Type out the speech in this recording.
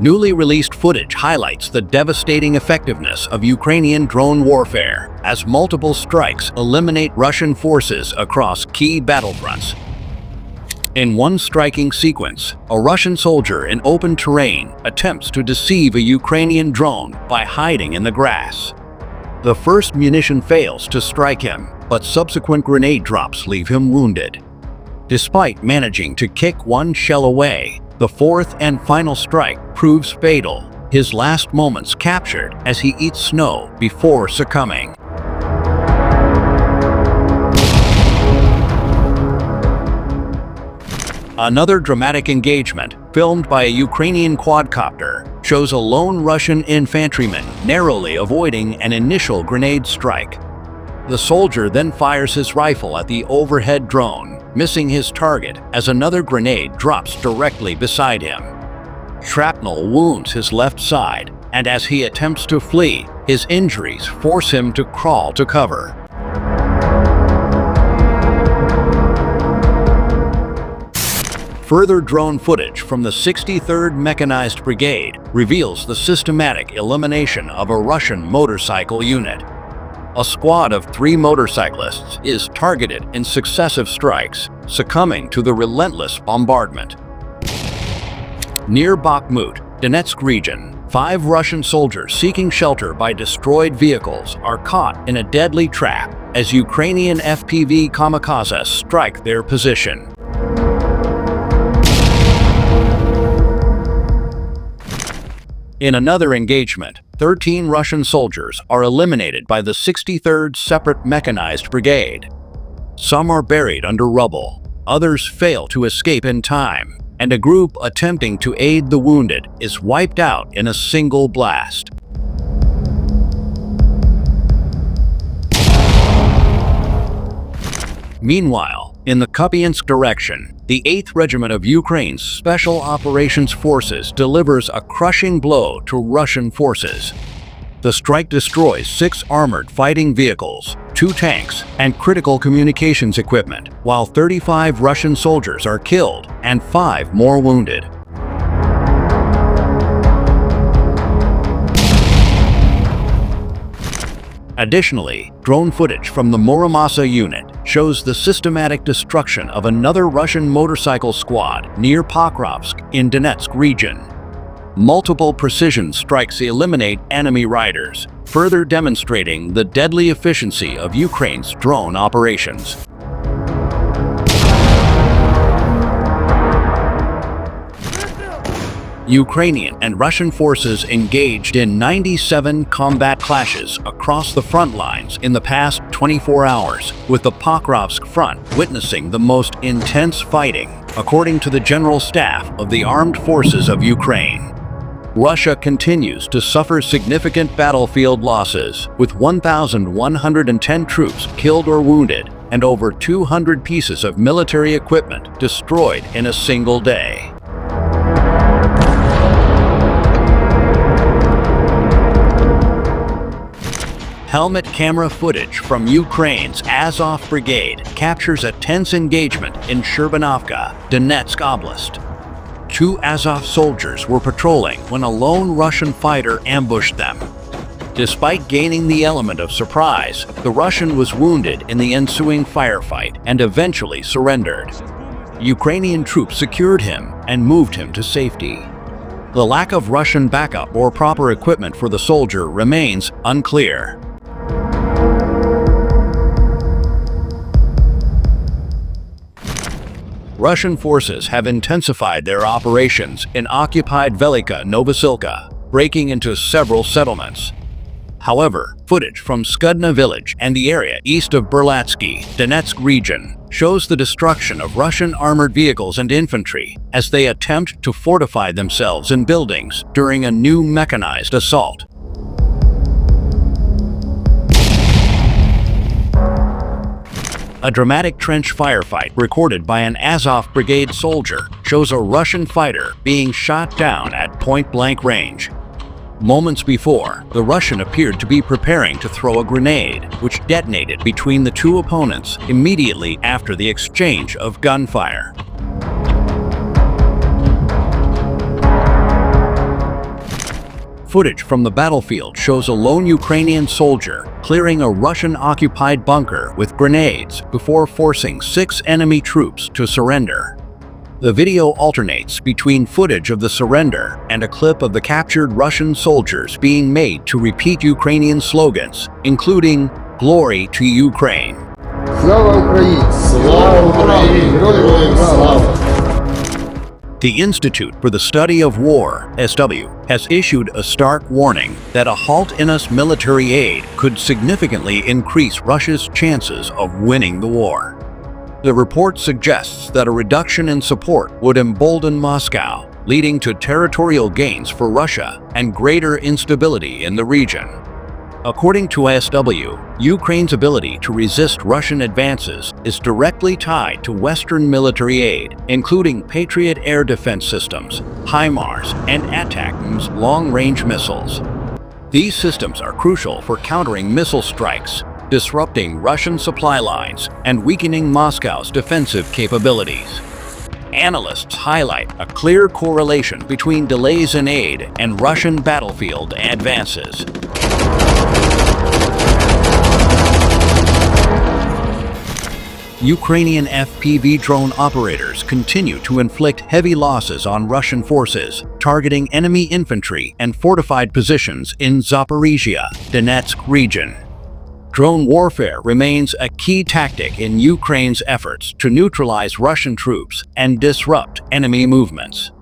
Newly released footage highlights the devastating effectiveness of Ukrainian drone warfare as multiple strikes eliminate Russian forces across key battlefronts. In one striking sequence, a Russian soldier in open terrain attempts to deceive a Ukrainian drone by hiding in the grass. The first munition fails to strike him, but subsequent grenade drops leave him wounded. Despite managing to kick one shell away, the fourth and final strike proves fatal, his last moments captured as he eats snow before succumbing. Another dramatic engagement, filmed by a Ukrainian quadcopter, shows a lone Russian infantryman narrowly avoiding an initial grenade strike. The soldier then fires his rifle at the overhead drone, missing his target as another grenade drops directly beside him. Shrapnel wounds his left side, and as he attempts to flee, his injuries force him to crawl to cover. Further drone footage from the 63rd Mechanized Brigade reveals the systematic elimination of a Russian motorcycle unit. A squad of 3 motorcyclists is targeted in successive strikes, succumbing to the relentless bombardment. Near Bakhmut, Donetsk region, 5 Russian soldiers seeking shelter by destroyed vehicles are caught in a deadly trap as Ukrainian FPV kamikazes strike their position. In another engagement, 13 Russian soldiers are eliminated by the 63rd Separate Mechanized Brigade. Some are buried under rubble, others fail to escape in time, and a group attempting to aid the wounded is wiped out in a single blast. Meanwhile, in the Kupiansk direction, the 8th Regiment of Ukraine's Special Operations Forces delivers a crushing blow to Russian forces. The strike destroys 6 armored fighting vehicles, 2 tanks, and critical communications equipment, while 35 Russian soldiers are killed and 5 more wounded. Additionally, drone footage from the Muramasa unit shows the systematic destruction of another Russian motorcycle squad near Pokrovsk in Donetsk region. Multiple precision strikes eliminate enemy riders, further demonstrating the deadly efficiency of Ukraine's drone operations. Ukrainian and Russian forces engaged in 97 combat clashes across the front lines in the past 24 hours, with the Pokrovsk front witnessing the most intense fighting, according to the General Staff of the Armed Forces of Ukraine. Russia continues to suffer significant battlefield losses, with 1,110 troops killed or wounded and over 200 pieces of military equipment destroyed in a single day. Helmet camera footage from Ukraine's Azov Brigade captures a tense engagement in Shcherbanovka, Donetsk Oblast. 2 Azov soldiers were patrolling when a lone Russian fighter ambushed them. Despite gaining the element of surprise, the Russian was wounded in the ensuing firefight and eventually surrendered. Ukrainian troops secured him and moved him to safety. The lack of Russian backup or proper equipment for the soldier remains unclear. Russian forces have intensified their operations in occupied Velika Novosilka, breaking into several settlements. However, footage from Skudna village and the area east of Berlatsky, Donetsk region, shows the destruction of Russian armored vehicles and infantry as they attempt to fortify themselves in buildings during a new mechanized assault. A dramatic trench firefight recorded by an Azov Brigade soldier shows a Russian fighter being shot down at point-blank range. Moments before, the Russian appeared to be preparing to throw a grenade, which detonated between the 2 opponents immediately after the exchange of gunfire. Footage from the battlefield shows a lone Ukrainian soldier clearing a Russian-occupied bunker with grenades before forcing 6 enemy troops to surrender. The video alternates between footage of the surrender and a clip of the captured Russian soldiers being made to repeat Ukrainian slogans, including "Glory to Ukraine." Слава Україні! Слава Україні! Героям слава! The Institute for the Study of War, SW, has issued a stark warning that a halt in US military aid could significantly increase Russia's chances of winning the war. The report suggests that a reduction in support would embolden Moscow, leading to territorial gains for Russia and greater instability in the region. According to SW, Ukraine's ability to resist Russian advances is directly tied to Western military aid, including Patriot air defense systems, HIMARS, and ATACMS long-range missiles. These systems are crucial for countering missile strikes, disrupting Russian supply lines, and weakening Moscow's defensive capabilities. Analysts highlight a clear correlation between delays in aid and Russian battlefield advances. Ukrainian FPV drone operators continue to inflict heavy losses on Russian forces, targeting enemy infantry and fortified positions in Zaporizhia, Donetsk region. Drone warfare remains a key tactic in Ukraine's efforts to neutralize Russian troops and disrupt enemy movements.